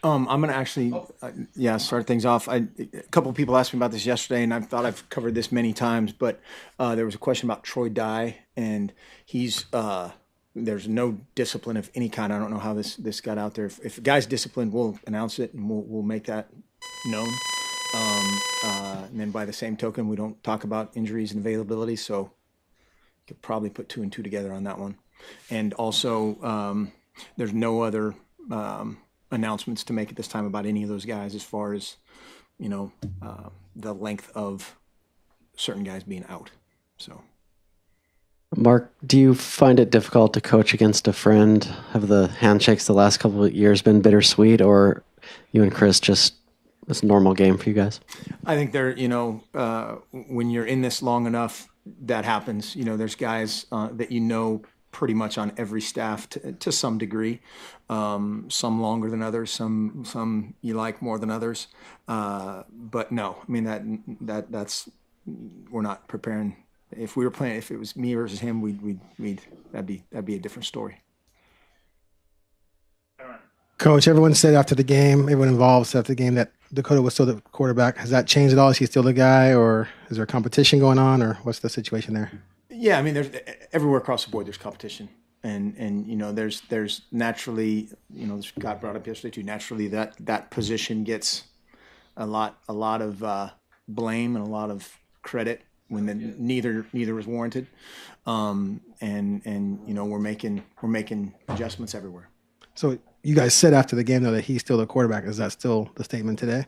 I'm going to actually, start things off. A couple of people asked me about this yesterday, and I thought I've covered this many times, but there was a question about Troy Dye, and he's there's no discipline of any kind. I don't know how this got out there. If a guy's disciplined, we'll announce it and we'll make that known. And then by the same token, we don't talk about injuries and availability, so you could probably put two and two together on that one. And also, there's no other announcements to make at this time about any of those guys as far as the length of certain guys being out. So, Mark, do you find it difficult to coach against a friend? Have the handshakes the last couple of years been bittersweet, or you and Chris just it's a normal game for you guys? I think when you're in this long enough, that happens. There's guys that pretty much on every staff to some degree. Some longer than others, some you like more than others. But no, I mean that's we're not preparing. If we were playing, if it was me versus him, we'd that'd be a different story. Coach, everyone said after the game, everyone involved said after the game that Dakota was still the quarterback. Has that changed at all? Is he still the guy, or is there competition going on, or what's the situation there? Yeah, I mean, there's everywhere across the board. There's competition, and there's naturally, this got brought up yesterday too. Naturally, that position gets a lot of blame and a lot of credit when neither is warranted. And we're making adjustments everywhere. So you guys said after the game though that he's still the quarterback. Is that still the statement today?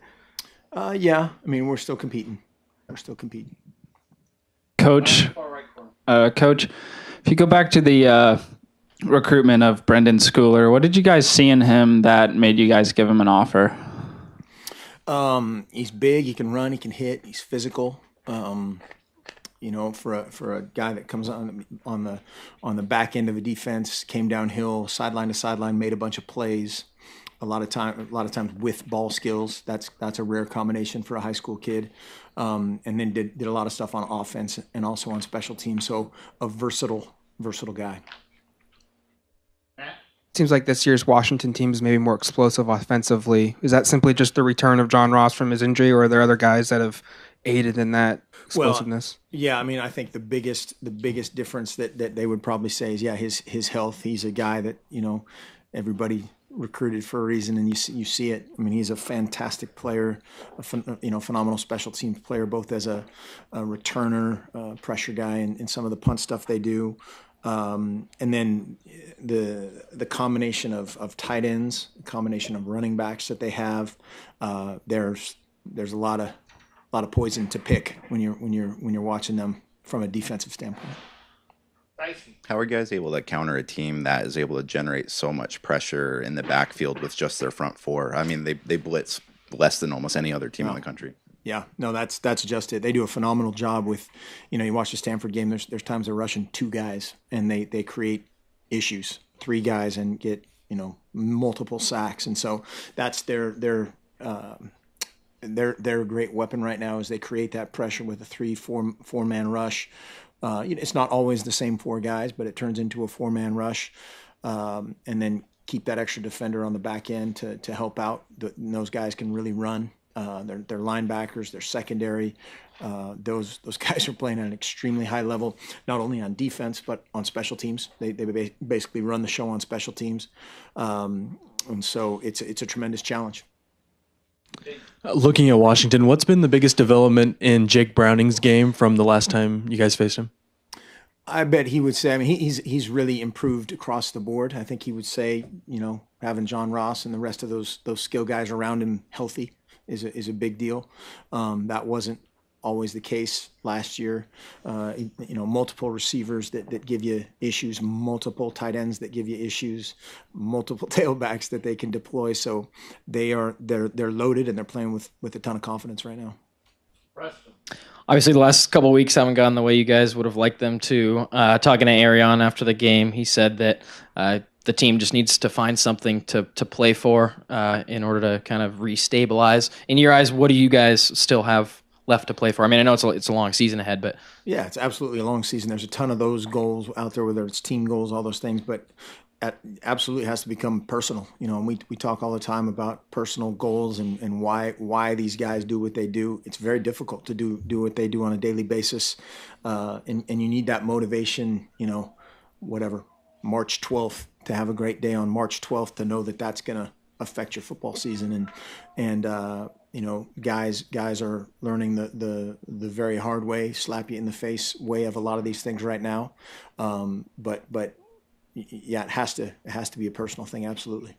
Yeah, I mean, we're still competing. Coach, if you go back to the recruitment of Brendan Schooler, what did you guys see in him that made you guys give him an offer? He's big. He can run. He can hit. He's physical. For a guy that comes on the back end of a defense, came downhill, sideline to sideline, made a bunch of plays. A lot of times with ball skills. That's a rare combination for a high school kid. And then did a lot of stuff on offense and also on special teams. So a versatile guy. Seems like this year's Washington team is maybe more explosive offensively. Is that simply just the return of John Ross from his injury, or are there other guys that have aided in that explosiveness? Well, yeah, I mean, I think the biggest difference that they would probably say is, his health. He's a guy that, everybody recruited for a reason, and you see it. I mean, he's a fantastic player, phenomenal special teams player, both as a returner, pressure guy, and some of the punt stuff they do. And then the combination of tight ends, the combination of running backs that they have, there's a lot of poison to pick when you're watching them from a defensive standpoint. How are you guys able to counter a team that is able to generate so much pressure in the backfield with just their front four? I mean, they blitz less than almost any other team in the country. Yeah, no, that's just it. They do a phenomenal job with, you watch the Stanford game. There's times they're rushing two guys and they create issues, three guys and get multiple sacks, and so that's their great weapon right now is they create that pressure with a 3-4 man rush. It's not always the same four guys, but it turns into a 4-man rush, and then keep that extra defender on the back end to help out. Those guys can really run. They're linebackers, they're secondary. Those guys are playing at an extremely high level, not only on defense but on special teams. They basically run the show on special teams, and so it's a tremendous challenge. Looking at Washington, what's been the biggest development in Jake Browning's game from the last time you guys faced him? I bet he would say, I mean, he's really improved across the board. I think he would say, having John Ross and the rest of those skill guys around him healthy is a big deal. That wasn't always the case last year. Multiple receivers that give you issues, multiple tight ends that give you issues, multiple tailbacks that they can deploy. So they're loaded and they're playing with a ton of confidence right now. Obviously, the last couple of weeks haven't gone the way you guys would have liked them to. Talking to Arion after the game, he said that the team just needs to find something to play for in order to kind of restabilize. In your eyes, what do you guys still have left to play for? I mean, I know it's a long season ahead, but yeah, it's absolutely a long season. There's a ton of those goals out there, whether it's team goals, all those things. But absolutely has to become personal, and we talk all the time about personal goals and why these guys do what they do. It's very difficult to do what they do on a daily basis, and you need that motivation, whatever, March 12th, to have a great day on March 12th, to know that that's going to affect your football season. And guys are learning the very hard way, slap you in the face way of a lot of these things right now. But yeah, it has to be a personal thing. Absolutely.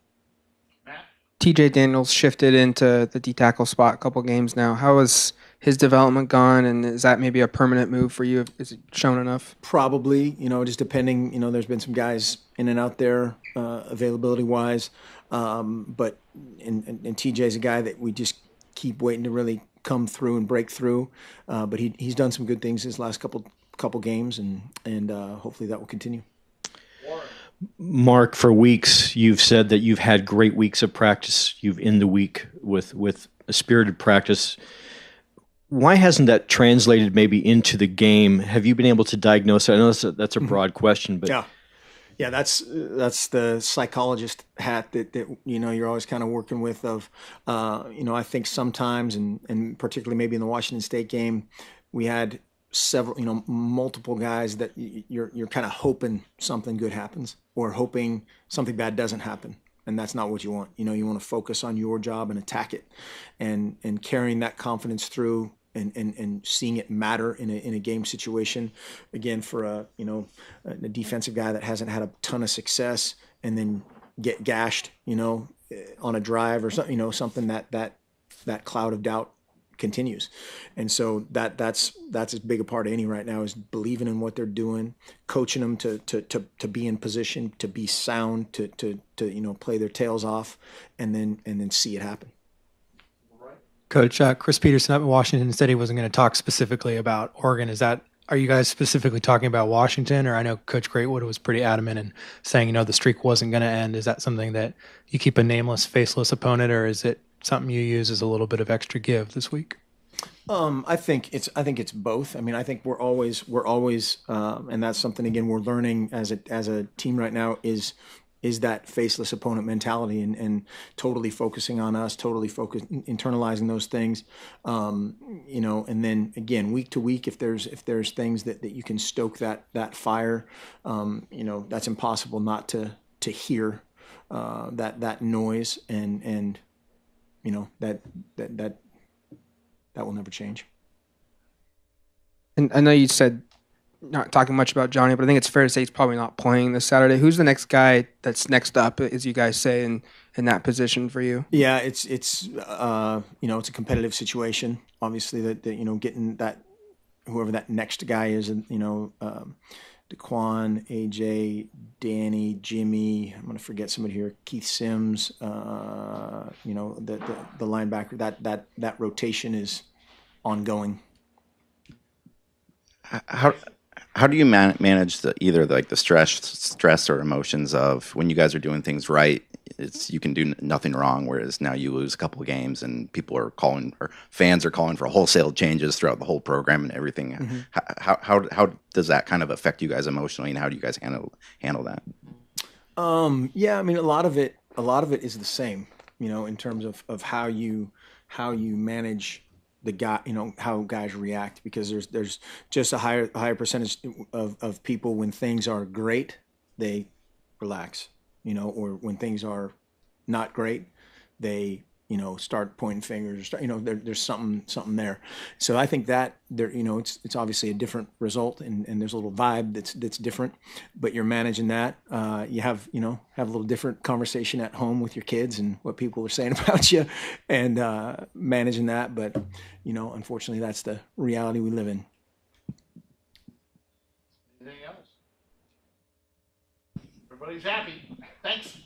TJ Daniels shifted into the D tackle spot a couple games now. How has his development gone, and is that maybe a permanent move for you? Is it shown enough? Probably, just depending. There's been some guys in and out there, availability wise, but and TJ's a guy that we just keep waiting to really come through and break through. But he's done some good things his last couple games, and hopefully that will continue. Mark, for weeks, you've said that you've had great weeks of practice. You've in the week with a spirited practice. Why hasn't that translated maybe into the game? Have you been able to diagnose it? I know that's a broad question, but yeah, that's the psychologist hat that you're always kind of working with. Of I think sometimes, and particularly maybe in the Washington State game, we had several, multiple guys that you're kind of hoping something good happens or hoping something bad doesn't happen. And that's not what you want. You want to focus on your job and attack it, and carrying that confidence through and seeing it matter in a game situation. Again, for a defensive guy that hasn't had a ton of success and then get gashed, on a drive or something, something that cloud of doubt continues. And so that's as big a part of any right now, is believing in what they're doing, coaching them to be in position, to be sound, to play their tails off, and then see it happen. Coach, Chris Peterson up in Washington said he wasn't going to talk specifically about Oregon. Are you guys specifically talking about Washington? Or I know Coach Greatwood was pretty adamant in saying, the streak wasn't going to end. Is that something that you keep a nameless, faceless opponent, or is it something you use as a little bit of extra give this week? I think it's both. I mean, I think we're always, and that's something, again, we're learning as a team right now, is that faceless opponent mentality, and totally focusing on us, internalizing those things, and then again, week to week, if there's things that you can stoke that fire, that's impossible not to hear that noise, and that will never change. And I know you said not talking much about Johnny, but I think it's fair to say he's probably not playing this Saturday. Who's the next guy that's next up, as you guys say, in that position for you? Yeah, it's it's a competitive situation. Obviously, that getting that, whoever that next guy is, Daquan, AJ, Danny, Jimmy. I'm going to forget somebody here. Keith Sims. The linebacker. That rotation is ongoing. How do you manage either the stress or emotions of when you guys are doing things right? You can do nothing wrong, whereas now you lose a couple of games and people are calling, or fans are calling for wholesale changes throughout the whole program and everything. Mm-hmm. How does that kind of affect you guys emotionally, and how do you guys handle that? Yeah, I mean, a lot of it is the same, in terms of how you manage the guy, how guys react, because there's just a higher percentage of people, when things are great, they relax, or when things are not great, they start pointing fingers, or there's something there. So I think that there, it's obviously a different result, and there's a little vibe that's different, but you're managing that. You have a little different conversation at home with your kids and what people are saying about you, and managing that. But unfortunately, that's the reality we live in. Anything else? Everybody's happy. Thanks.